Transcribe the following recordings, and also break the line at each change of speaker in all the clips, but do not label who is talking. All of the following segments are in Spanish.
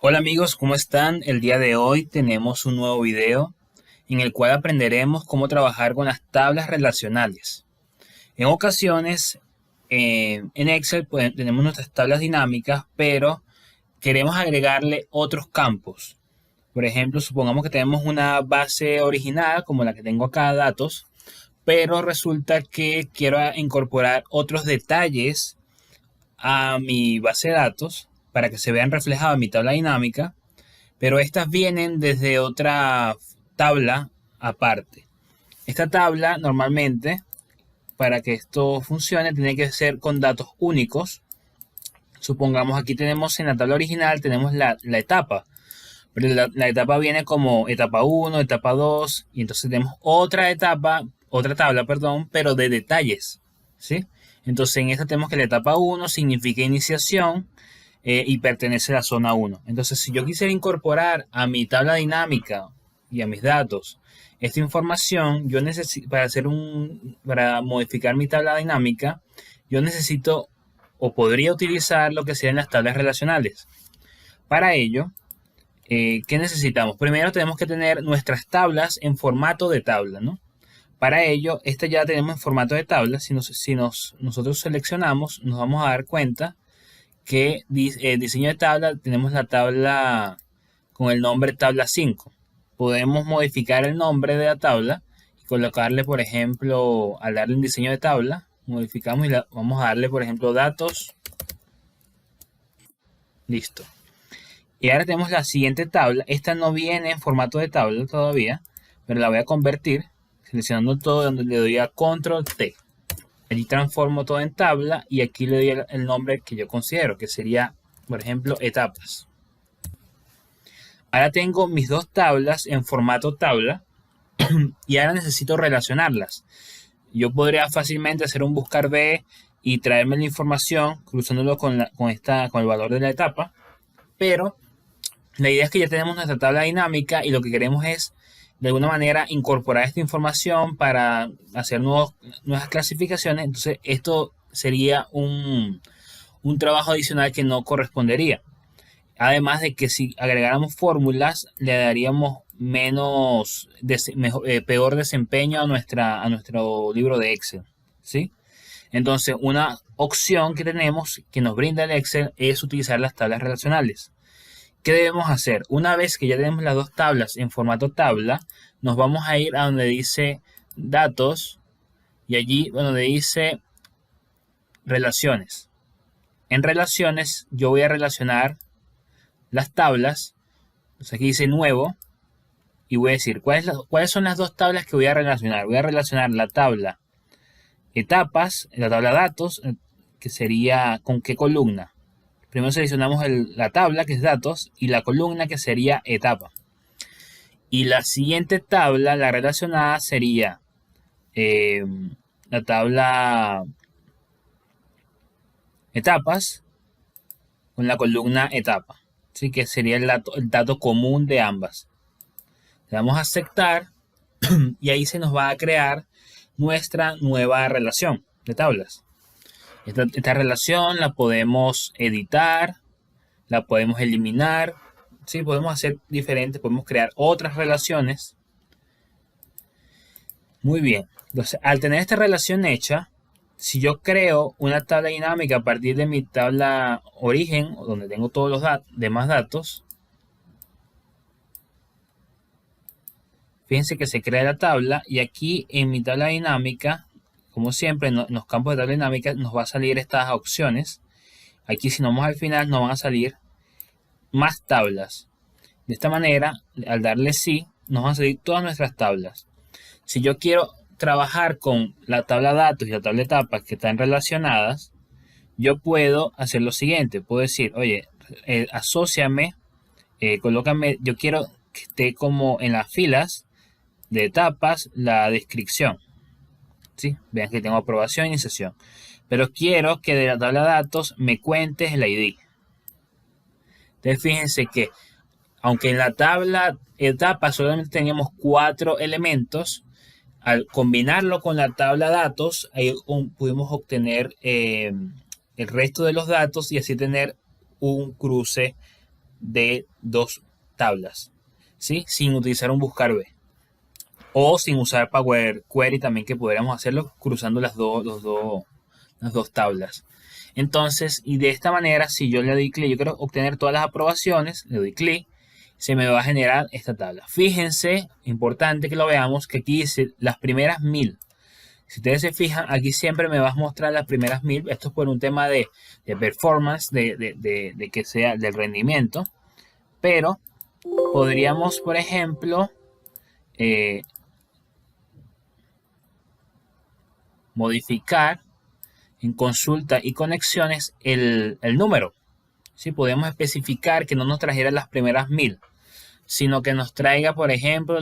Hola amigos, ¿cómo están? El día de hoy tenemos un nuevo video en el cual aprenderemos cómo trabajar con las tablas relacionales. En ocasiones, en Excel pues, tenemos nuestras tablas dinámicas, pero queremos agregarle otros campos. Por ejemplo, supongamos que tenemos una base original, como la que tengo acá, datos, pero resulta que quiero incorporar otros detalles a mi base de datos para que se vean reflejados en mi tabla dinámica, pero estas vienen desde otra tabla aparte. Esta tabla normalmente, para que esto funcione, tiene que ser con datos únicos. Supongamos aquí tenemos en la tabla original, tenemos la etapa, pero la etapa viene como etapa 1, etapa 2, y entonces tenemos otra etapa, otra tabla, perdón, pero de detalles, ¿sí? Entonces en esta tenemos que la etapa 1 significa iniciación, y pertenece a la zona 1. Entonces, si yo quisiera incorporar a mi tabla dinámica y a mis datos esta información, yo necesito, para modificar mi tabla dinámica, yo necesito o podría utilizar lo que sean las tablas relacionales. Para ello, ¿qué necesitamos? Primero tenemos que tener nuestras tablas en formato de tabla, ¿no? Para ello, esta ya la tenemos en formato de tabla. Nosotros seleccionamos, nos vamos a dar cuenta que diseño de tabla, tenemos la tabla con el nombre tabla 5. Podemos modificar el nombre de la tabla y colocarle, por ejemplo, al darle un diseño de tabla, modificamos y vamos a darle, por ejemplo, datos. Listo. Y ahora tenemos la siguiente tabla. Esta no viene en formato de tabla todavía, pero la voy a convertir seleccionando todo, donde le doy a control T. Allí transformo todo en tabla y aquí le doy el nombre que yo considero, que sería, por ejemplo, etapas. Ahora tengo mis dos tablas en formato tabla y ahora necesito relacionarlas. Yo podría fácilmente hacer un buscar B y traerme la información cruzándolo con el valor de la etapa, pero la idea es que ya tenemos nuestra tabla dinámica y lo que queremos es de alguna manera incorporar esta información para hacer nuevas clasificaciones. Entonces esto sería un trabajo adicional que no correspondería. Además de que si agregáramos fórmulas, le daríamos peor desempeño a nuestro libro de Excel, ¿sí? Entonces, una opción que tenemos que nos brinda el Excel es utilizar las tablas relacionales. ¿Qué debemos hacer? Una vez que ya tenemos las dos tablas en formato tabla, nos vamos a ir a donde dice datos y allí donde dice relaciones. En relaciones yo voy a relacionar las tablas. Entonces aquí dice nuevo y voy a decir cuáles son las dos tablas que voy a relacionar. Voy a relacionar la tabla etapas, la tabla datos, que sería con qué columna. Primero seleccionamos la tabla, que es datos, y la columna, que sería etapa. Y la siguiente tabla, la relacionada, sería la tabla etapas con la columna etapa. ¿Sí? Que sería el dato común de ambas. Le damos a aceptar y ahí se nos va a crear nuestra nueva relación de tablas. Esta relación la podemos editar, la podemos eliminar, ¿sí? Podemos hacer diferentes, podemos crear otras relaciones. Muy bien, entonces al tener esta relación hecha, si yo creo una tabla dinámica a partir de mi tabla origen, donde tengo todos los demás datos, fíjense que se crea la tabla y aquí en mi tabla dinámica, como siempre en los campos de tabla dinámica nos va a salir estas opciones. Aquí si nos vamos al final nos van a salir más tablas. De esta manera, al darle sí, nos van a salir todas nuestras tablas. Si yo quiero trabajar con la tabla datos y la tabla etapas que están relacionadas, yo puedo hacer lo siguiente. Puedo decir, oye, asóciame, colócame, yo quiero que esté como en las filas de etapas la descripción. ¿Sí? Vean que tengo aprobación y iniciación. Pero quiero que de la tabla de datos me cuentes el ID. Entonces fíjense que aunque en la tabla etapa solamente teníamos 4 elementos, al combinarlo con la tabla datos, ahí pudimos obtener el resto de los datos y así tener un cruce de dos tablas, ¿sí? Sin utilizar un buscar B. O sin usar Power Query también, que podríamos hacerlo cruzando las dos tablas. Entonces, y de esta manera, si yo le doy clic, yo quiero obtener todas las aprobaciones, le doy clic, se me va a generar esta tabla. Fíjense, importante que lo veamos, que aquí dice las primeras 1000. Si ustedes se fijan, aquí siempre me va a mostrar las primeras 1000. Esto es por un tema de performance, de que sea del rendimiento. Pero podríamos, por ejemplo, modificar en consulta y conexiones el número. ¿Sí? Podemos especificar que no nos trajera las primeras 1000, sino que nos traiga, por ejemplo,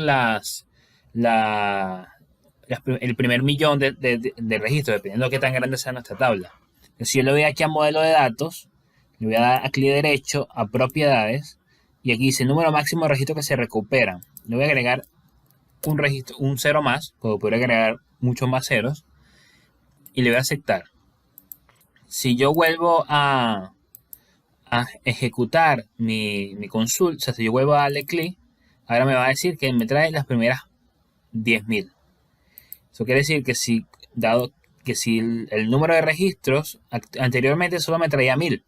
el primer millón de registros, dependiendo de qué tan grande sea nuestra tabla. Entonces, si yo le doy aquí a modelo de datos, le voy a dar a clic derecho a propiedades, y aquí dice número máximo de registros que se recuperan. Le voy a agregar un registro, un cero más, puedo agregar muchos más ceros, y le voy a aceptar. Si yo vuelvo a ejecutar mi consulta, o sea, si yo vuelvo a darle clic, ahora me va a decir que me trae las primeras 10.000. Eso quiere decir que si, dado que si el número de registros anteriormente solo me traía 1000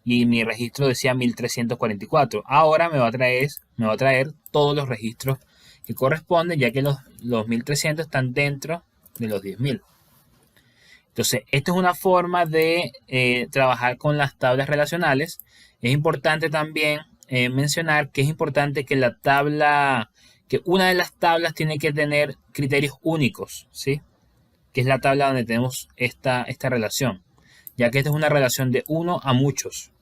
y mi registro decía 1344, ahora me va a traer todos los registros que corresponden, ya que los 1300 están dentro de los 10.000. Entonces, esto es una forma de trabajar con las tablas relacionales. Es importante también mencionar que es importante que que una de las tablas tiene que tener criterios únicos, ¿sí? Que es la tabla donde tenemos esta relación, ya que esta es una relación de uno a muchos.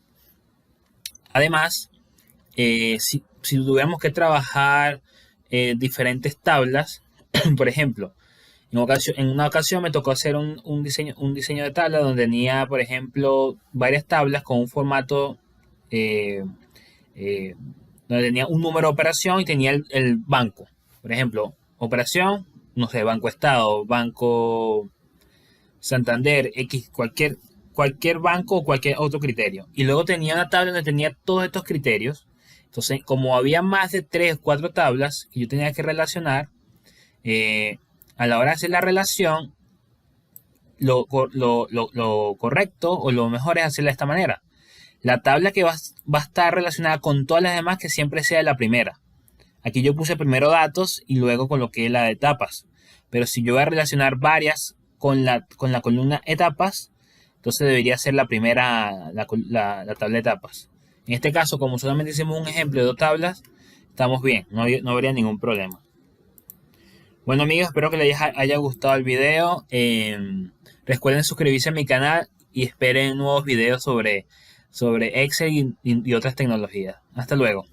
Además, si tuviéramos que trabajar diferentes tablas, por ejemplo, en una ocasión me tocó hacer un diseño de tabla donde tenía, por ejemplo, varias tablas con un formato donde tenía un número de operación y tenía el banco. Por ejemplo, operación, no sé, Banco Estado, Banco Santander, X, cualquier banco o cualquier otro criterio. Y luego tenía una tabla donde tenía todos estos criterios. Entonces, como había más de 3 o 4 tablas que yo tenía que relacionar, a la hora de hacer la relación, lo correcto o lo mejor es hacerla de esta manera. La tabla que va a estar relacionada con todas las demás, que siempre sea la primera. Aquí yo puse primero datos y luego coloqué la de etapas. Pero si yo voy a relacionar varias con la columna etapas, entonces debería ser la primera, la tabla de etapas. En este caso, como solamente hicimos un ejemplo de 2 tablas, estamos bien, no habría ningún problema. Bueno amigos, espero que les haya gustado el video. Recuerden suscribirse a mi canal y esperen nuevos videos sobre Excel y otras tecnologías. Hasta luego.